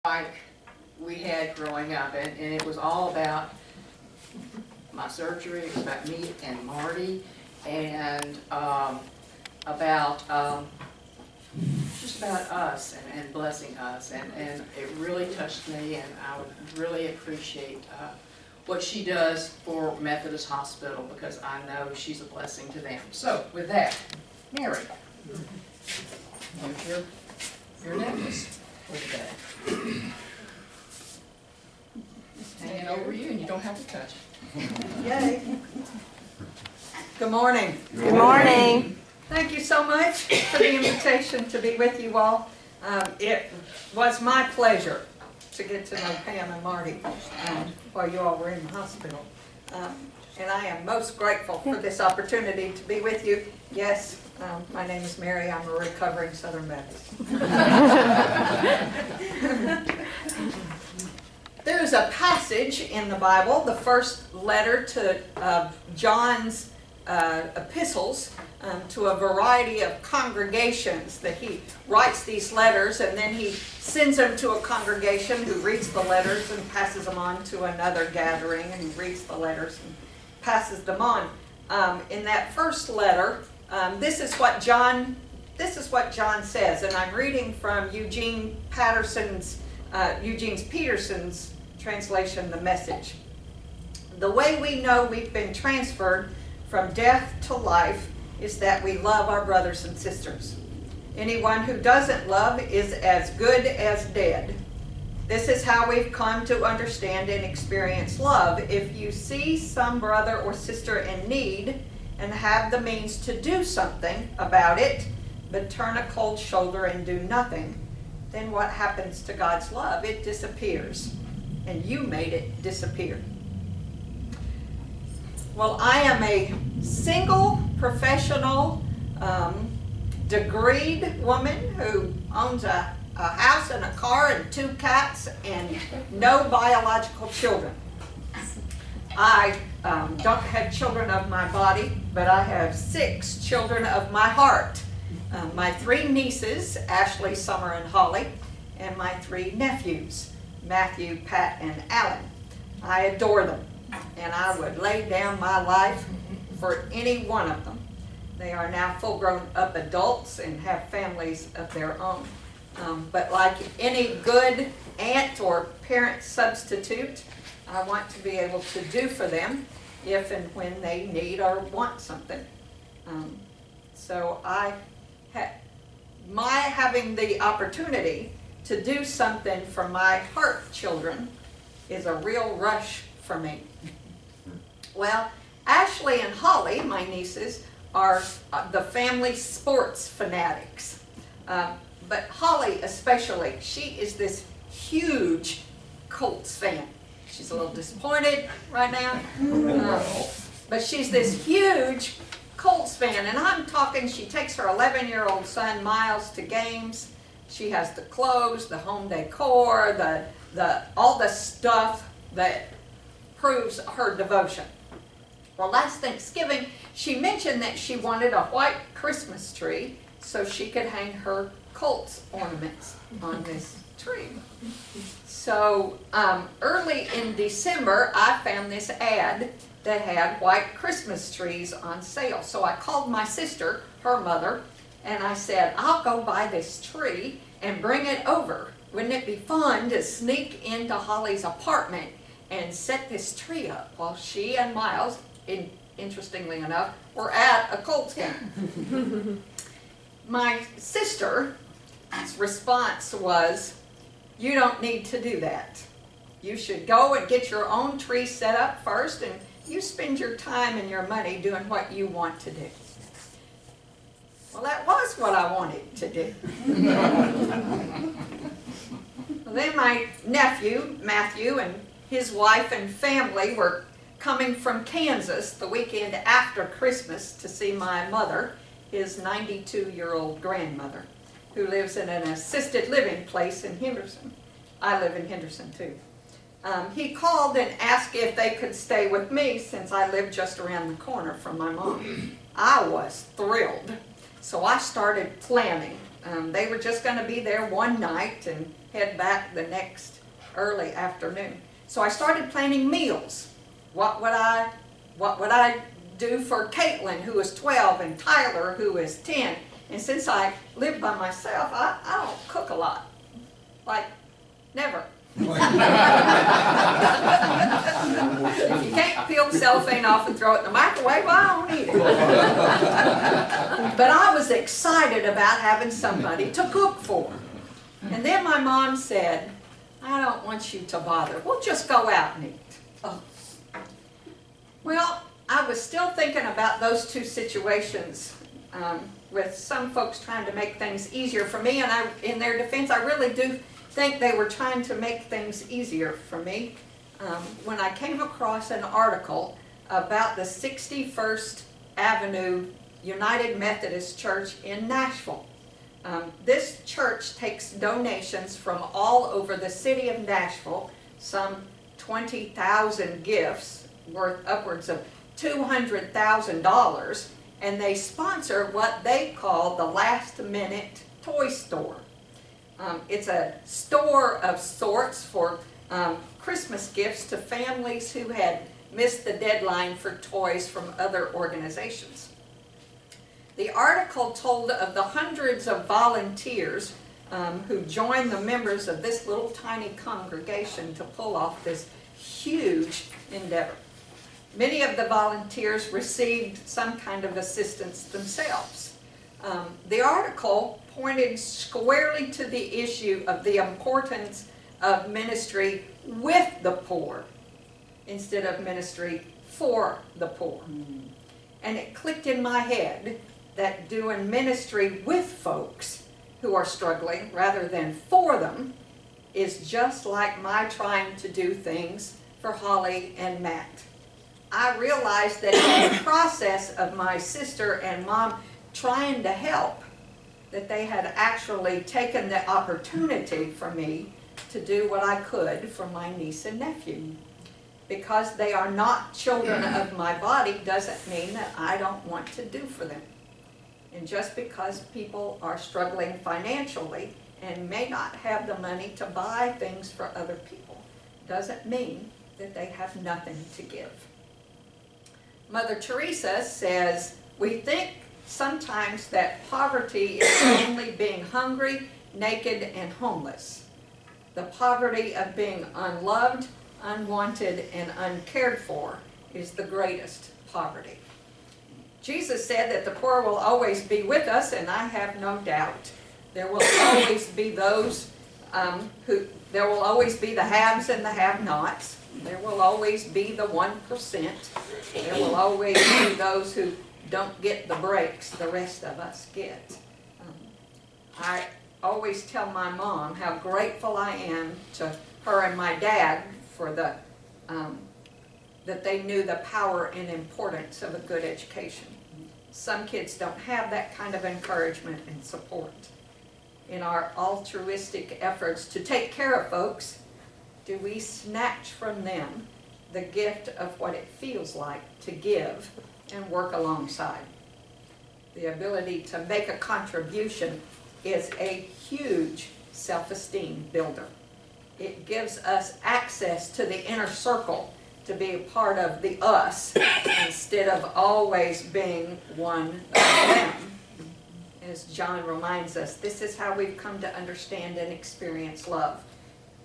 like we had growing up, and it was all about my surgery. It was about me and Marty, and about just about us and blessing us, and it really touched me, and I would really appreciate what she does for Methodist Hospital, because I know she's a blessing to them. So with that, Mary, here's your necklace for today. Hanging over you, and you don't have to touch it. Yay. Good morning. Good morning. Thank you so much for the invitation to be with you all. It was my pleasure to get to know Pam and Marty while you all were in the hospital. And I am most grateful for this opportunity to be with you. Yes, my name is Mary. I'm a recovering Southern Baptist. There's a passage in the Bible, the first letter to John's epistles, to a variety of congregations, that he writes these letters and then he sends them to a congregation who reads the letters and passes them on to another gathering and reads the letters and passes them on. In that first letter, this is what John says, and I'm reading from Eugene Peterson's translation, The Message. The way we know we've been transferred from death to life is that we love our brothers and sisters. Anyone who doesn't love is as good as dead. This is how we've come to understand and experience love. If you see some brother or sister in need and have the means to do something about it, but turn a cold shoulder and do nothing, then what happens to God's love? It disappears. And you made it disappear. Well, I am a single, professional, degreed woman who owns a house and a car and 2 cats and no biological children. I don't have children of my body, but I have 6 children of my heart. My 3 nieces, Ashley, Summer, and Holly, and my 3 nephews, Matthew, Pat, and Alan. I adore them, and I would lay down my life for any one of them. They are now full-grown up adults and have families of their own. But like any good aunt or parent substitute, I want to be able to do for them if and when they need or want something. So my having the opportunity to do something for my heart children is a real rush for me. Well, Ashley and Holly, my nieces, are the family sports fanatics. But Holly especially, she is this huge Colts fan. She's a little disappointed right now, but she's this huge Colts fan, and I'm talking, she takes her 11-year-old son Miles to games. She has the clothes, the home decor, all the stuff that proves her devotion. Well, last Thanksgiving, she mentioned that she wanted a white Christmas tree so she could hang her Colts ornaments on this tree. So early in December, I found this ad that had white Christmas trees on sale. So I called my sister, her mother, and I said, I'll go buy this tree and bring it over. Wouldn't it be fun to sneak into Holly's apartment and set this tree up while she and Miles, interestingly enough, were at a Colts game? My sister's response was, you don't need to do that. You should go and get your own tree set up first, and you spend your time and your money doing what you want to do. Well, that was what I wanted to do. Well, then my nephew, Matthew, and his wife and family were coming from Kansas the weekend after Christmas to see my mother, his 92-year-old grandmother, who lives in an assisted living place in Henderson. I live in Henderson too. He called and asked if they could stay with me since I live just around the corner from my mom. I was thrilled. So I started planning. They were just going to be there one night, and head back the next early afternoon. So I started planning meals. What would I do for Caitlin, who is 12, and Tyler, who is 10? And since I live by myself, I don't cook a lot. Like, never. If you can't peel cellophane off and throw it in the microwave, I don't eat it. But I was excited about having somebody to cook for. And then my mom said, I don't want you to bother. We'll just go out and eat. Oh. Well, I was still thinking about those two situations with some folks trying to make things easier for me. And in their defense, I really do think they were trying to make things easier for me. When I came across an article about the 61st Avenue United Methodist Church in Nashville. This church takes donations from all over the city of Nashville, some 20,000 gifts worth upwards of $200,000, and they sponsor what they call the Last Minute Toy Store. It's a store of sorts for Christmas gifts to families who had missed the deadline for toys from other organizations. The article told of the hundreds of volunteers who joined the members of this little tiny congregation to pull off this huge endeavor. Many of the volunteers received some kind of assistance themselves. The article pointed squarely to the issue of the importance of ministry with the poor instead of ministry for the poor. And it clicked in my head that doing ministry with folks who are struggling rather than for them is just like my trying to do things for Holly and Matt. I realized that in the process of my sister and mom trying to help, that they had actually taken the opportunity for me to do what I could for my niece and nephew. Because they are not children of my body doesn't mean that I don't want to do for them. And just because people are struggling financially and may not have the money to buy things for other people doesn't mean that they have nothing to give. Mother Teresa says, we think sometimes that poverty is only being hungry, naked, and homeless. The poverty of being unloved, unwanted, and uncared for is the greatest poverty. Jesus said that the poor will always be with us, and I have no doubt. There will always be those there will always be the haves and the have-nots. There will always be the 1%. There will always be those who don't get the breaks the rest of us get. I always tell my mom how grateful I am to her and my dad for that they knew the power and importance of a good education. Some kids don't have that kind of encouragement and support. In our altruistic efforts to take care of folks, do we snatch from them the gift of what it feels like to give and work alongside? The ability to make a contribution is a huge self-esteem builder. It gives us access to the inner circle to be a part of the us instead of always being one of them. As John reminds us, this is how we've come to understand and experience love.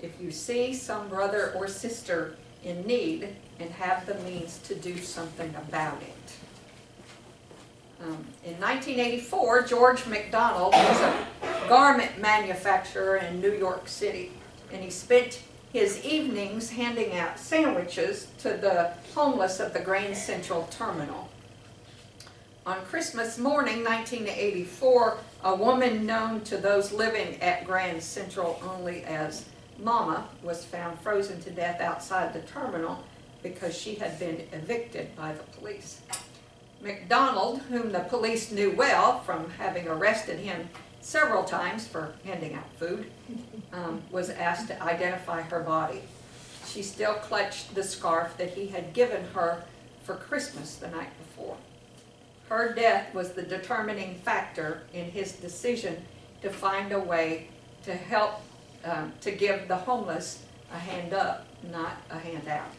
If you see some brother or sister in need and have the means to do something about it. In 1984, George McDonald was a garment manufacturer in New York City, and he spent his evenings handing out sandwiches to the homeless at the Grand Central Terminal. On Christmas morning, 1984, a woman known to those living at Grand Central only as Mama was found frozen to death outside the terminal because she had been evicted by the police. McDonald, whom the police knew well from having arrested him several times for handing out food, was asked to identify her body. She still clutched the scarf that he had given her for Christmas the night before. Her death was the determining factor in his decision to find a way to help to give the homeless a hand up, not a handout.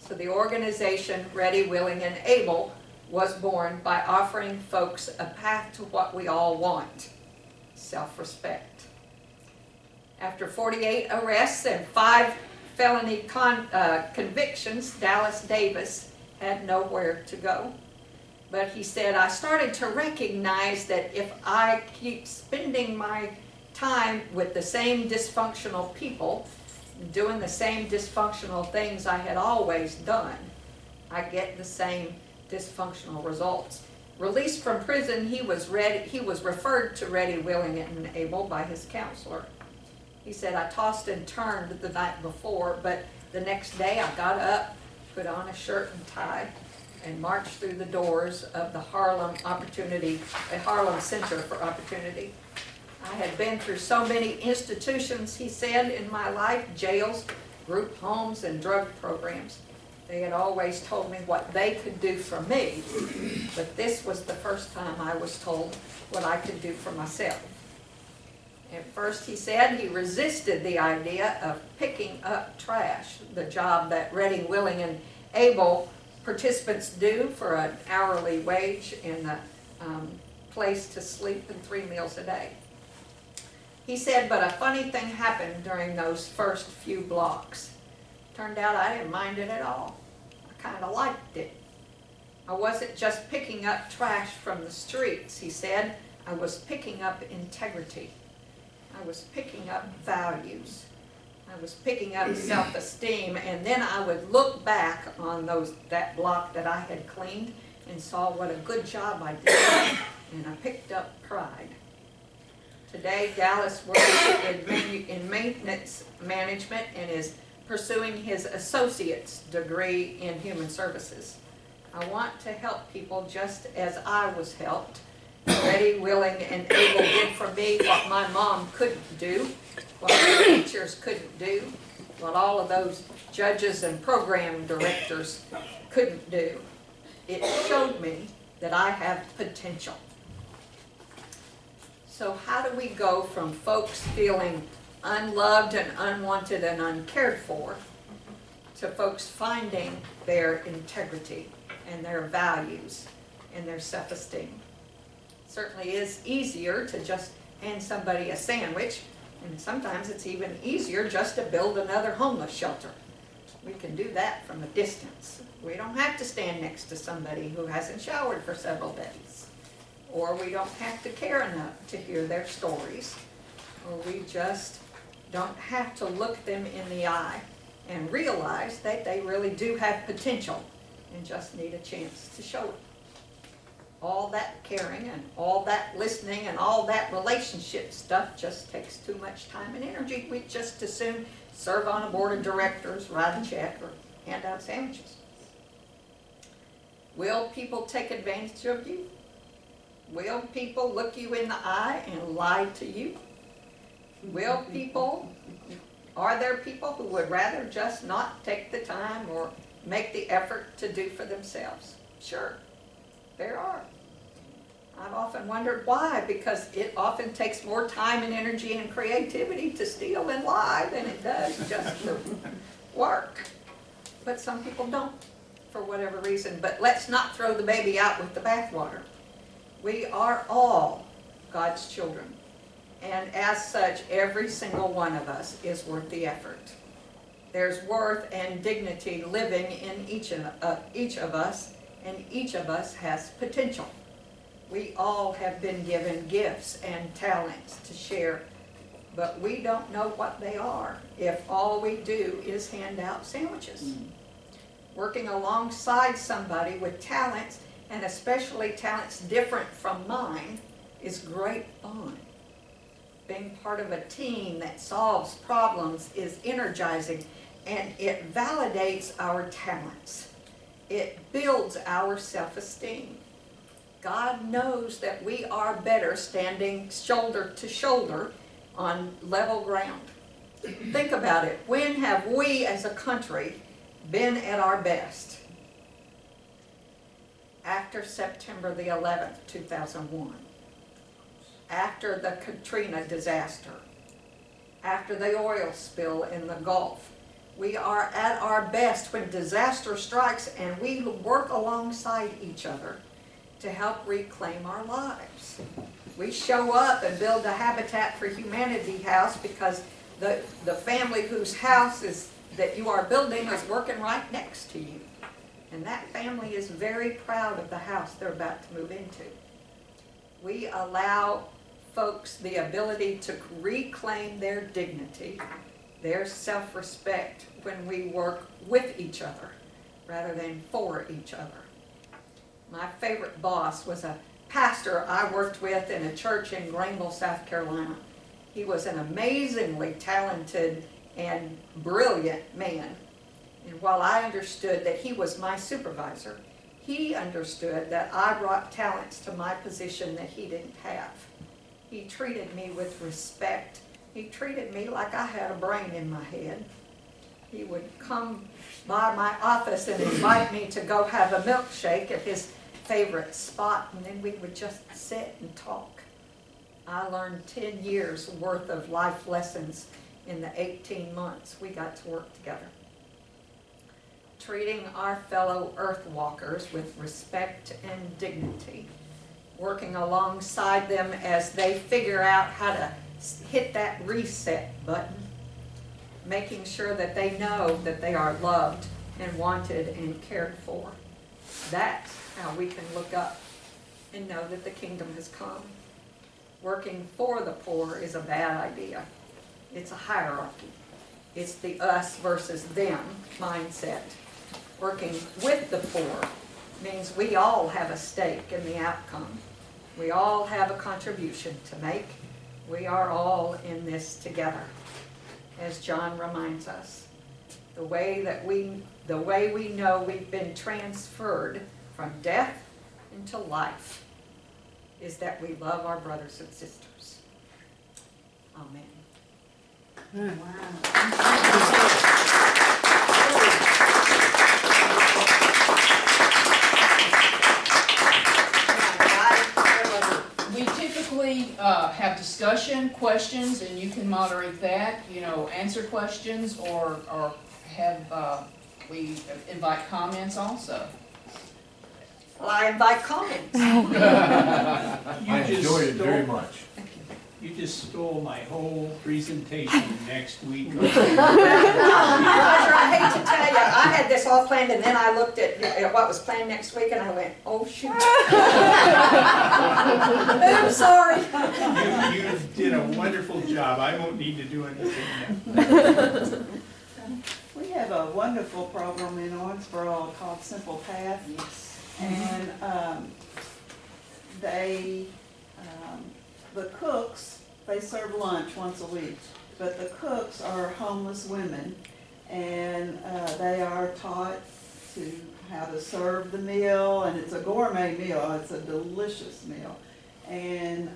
So the organization Ready, Willing, and Able was born by offering folks a path to what we all want: self-respect. After 48 arrests and 5 felony convictions, Dallas Davis had nowhere to go. But he said, I started to recognize that if I keep spending my time with the same dysfunctional people, doing the same dysfunctional things I had always done, I get the same dysfunctional results. Released from prison, he was referred to Ready, Willing, and Able by his counselor. He said, I tossed and turned the night before, but the next day I got up, put on a shirt and tie, and marched through the doors of the Harlem Center for Opportunity. I had been through so many institutions, he said, in my life: jails, group homes, and drug programs. They had always told me what they could do for me, but this was the first time I was told what I could do for myself. At first, he said, he resisted the idea of picking up trash, the job that Ready, Willing, and Able participants do for an hourly wage and a place to sleep and 3 meals a day. He said, but a funny thing happened during those first few blocks. Turned out I didn't mind it at all. I kind of liked it. I wasn't just picking up trash from the streets, he said. I was picking up integrity. I was picking up values. I was picking up self-esteem, and then I would look back on that block that I had cleaned and saw what a good job I did, and I picked up pride. Today, Dallas works in maintenance management and is pursuing his associate's degree in human services. I want to help people just as I was helped. Ready, Willing, and Able did for me what my mom couldn't do, what the teachers couldn't do, what all of those judges and program directors couldn't do. It showed me that I have potential. So how do we go from folks feeling unloved and unwanted and uncared for to folks finding their integrity and their values and their self-esteem? Certainly is easier to just hand somebody a sandwich, and sometimes it's even easier just to build another homeless shelter. We can do that from a distance. We don't have to stand next to somebody who hasn't showered for several days, or we don't have to care enough to hear their stories, or we just don't have to look them in the eye and realize that they really do have potential and just need a chance to show it. All that caring and all that listening and all that relationship stuff just takes too much time and energy. We'd just as soon serve on a board of directors, write a check, or hand out sandwiches. Will people take advantage of you? Will people look you in the eye and lie to you? Are there people who would rather just not take the time or make the effort to do for themselves? Sure. There are. I've often wondered why, because it often takes more time and energy and creativity to steal and lie than it does just to work. But some people don't, for whatever reason. But let's not throw the baby out with the bathwater. We are all God's children. And as such, every single one of us is worth the effort. There's worth and dignity living in each of us, and each of us has potential. We all have been given gifts and talents to share, but we don't know what they are if all we do is hand out sandwiches. Working alongside somebody with talents, and especially talents different from mine, is great fun. Being part of a team that solves problems is energizing, and it validates our talents. It builds our self-esteem. God knows that we are better standing shoulder to shoulder on level ground. Think about it. When have we as a country been at our best? After September the 11th, 2001. After the Katrina disaster. after the oil spill in the Gulf. We are at our best when disaster strikes, and we work alongside each other to help reclaim our lives. We show up and build a Habitat for Humanity house because the family whose house that you are building is working right next to you. And that family is very proud of the house they're about to move into. We allow folks the ability to reclaim their dignity, their self-respect when we work with each other rather than for each other. My favorite boss was a pastor I worked with in a church in Greenville, South Carolina. He was an amazingly talented and brilliant man. And while I understood that he was my supervisor, he understood that I brought talents to my position that he didn't have. He treated me with respect. He treated me like I had a brain in my head. He would come by my office and invite me to go have a milkshake at his favorite spot, and then we would just sit and talk. I learned 10 years worth of life lessons in the 18 months we got to work together. Treating our fellow earth walkers with respect and dignity, working alongside them as they figure out how to hit that reset button, making sure that they know that they are loved and wanted and cared for. That's how we can look up and know that the kingdom has come. Working for the poor is a bad idea. It's a hierarchy. It's the us versus them mindset. Working with the poor means we all have a stake in the outcome. We all have a contribution to make. We are all in this together. As John reminds us, the way we know we've been transferred from death into life is that we love our brothers and sisters. Amen. We typically have discussion, questions, and you can moderate that, answer questions or have, we invite comments also. Well, I invite comments. I enjoyed it very much. You just stole my whole presentation next week. Roger, I hate to tell you, I had this all planned, and then I looked at what was planned next week, and I went, oh, shoot. I'm sorry. You did a wonderful job. I won't need to do anything now. We have a wonderful program in Owensboro called Simple Path. Yes. And the cooks, they serve lunch once a week, but the cooks are homeless women, and they are taught how to serve the meal, and it's a gourmet meal, it's a delicious meal, and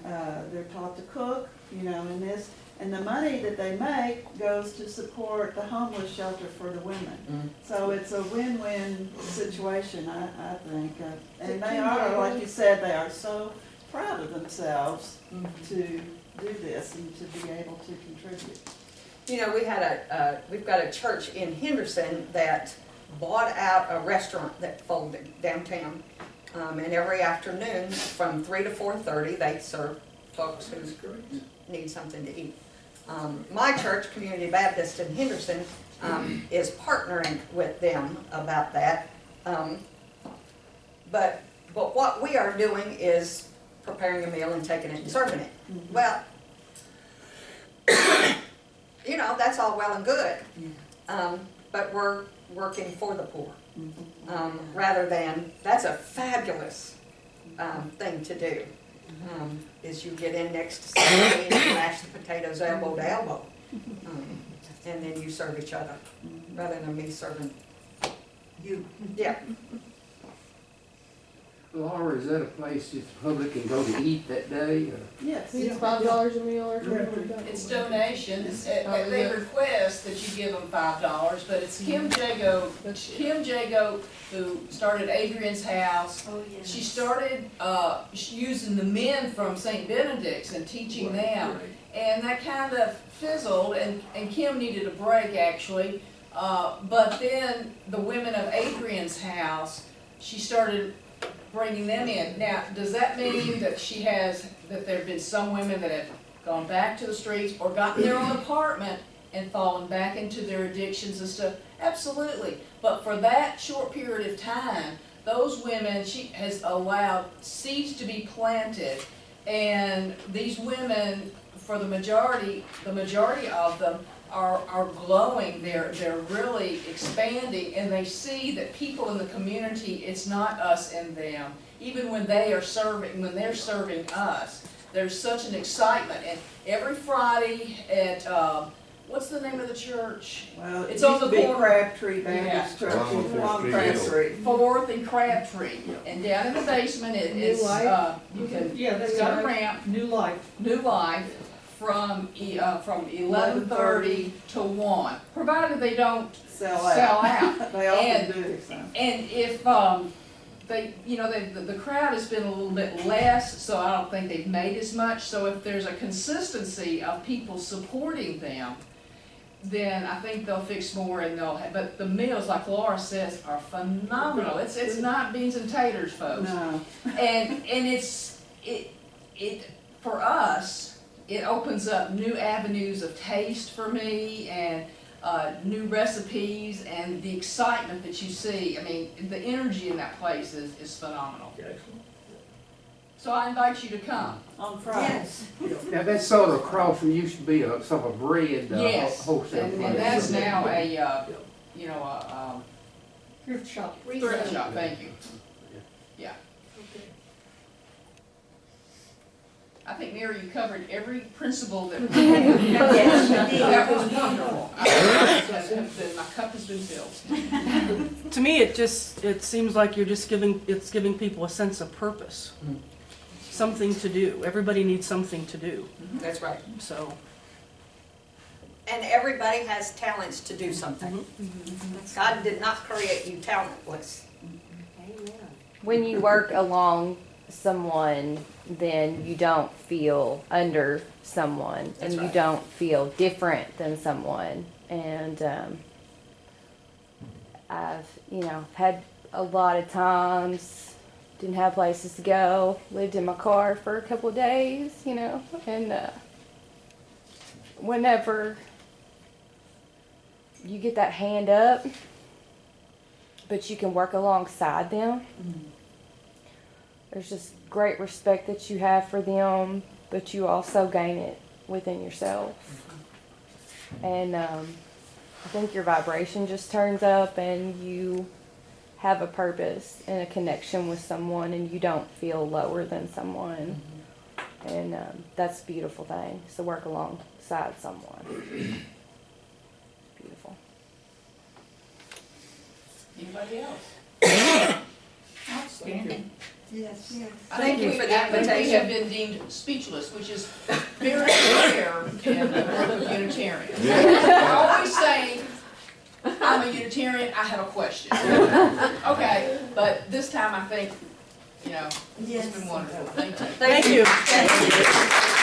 they're taught to cook, in this, and the money that they make goes to support the homeless shelter for the women. So it's a win-win situation, I think, and they are, like you said, they are so proud of themselves to do this and to be able to contribute. We've got a church in Henderson that bought out a restaurant that folded downtown, and every afternoon from 3 to 4:30 they serve folks who need something to eat. My church, Community Baptist in Henderson, is partnering with them about that, but what we are doing is preparing a meal and taking it and serving it. Well, that's all well and good, but we're working for the poor, rather than, that's a fabulous thing to do, is you get in next to somebody and you mash the potatoes elbow to elbow, and then you serve each other, rather than me serving you. Yeah. Laura, is that a place that the public can go to eat that day? Or? Yes. It's $5 a meal or something. It's donations. They request that you give them $5, but it's Kim Jago, who started Adrian's House. Oh, yeah. She started using the men from St. Benedict's and teaching them. And that kind of fizzled, and Kim needed a break, actually. But then the women of Adrian's house, she started bringing them in. Now, does that mean that that there have been some women that have gone back to the streets or gotten their own apartment and fallen back into their addictions and stuff? Absolutely. But for that short period of time, those women, she has allowed seeds to be planted, and these women, for the majority of them are glowing. They're really expanding, and they see that people in the community, it's not us and them. Even when they're serving us, there's such an excitement. And every Friday at what's the name of the church? Well, It's it on used the to be corner. Crabtree Baptist Church Yeah. on Crabtree. 4th and Crabtree, and down in the basement it's you can, it's got a ramp. New life. New Life from 11:30 to 1, provided they don't Sell sell out. out. They often And- do, so. And if the crowd has been a little bit less, so I don't think they've made as much. So if there's a consistency of people supporting them, then I think they'll fix more, and but the meals, like Laura says, are phenomenal. It's not beans and taters, folks. No. And it for us, it opens up new avenues of taste for me, and new recipes, and the excitement that you see. I mean, the energy in that place is phenomenal. So I invite you to come. On Friday. Now, that's sort of across from, used to be a sort of a bread Yes, wholesale and place. that's now a Thrift shop. thrift shop. Thank you. Yeah. I think, Mary, you covered every principle that. Yes, you did. That was wonderful. My cup has been filled. To me, it seems like it's giving people a sense of purpose. Something to do. Everybody needs something to do, That's right. so. And everybody has talents to do something. God did not create you talentless. When you work along someone, then you don't feel under someone, That's and you right. don't feel different than someone. And I've had a lot of times didn't have places to go, lived in my car for a couple of days, and whenever you get that hand up, but you can work alongside them. There's just great respect that you have for them, but you also gain it within yourself. And I think your vibration just turns up, and you have a purpose and a connection with someone, and you don't feel lower than someone. And that's a beautiful thing, is to work alongside someone. Beautiful. Anybody else? Outstanding. Yes, yes. Thank you for the I think we invitation. have been deemed speechless, which is very rare in the world of Unitarians. We're always saying, I'm a Unitarian, I have a question. Okay, but this time I think, it's been wonderful. Thank you. Thank you.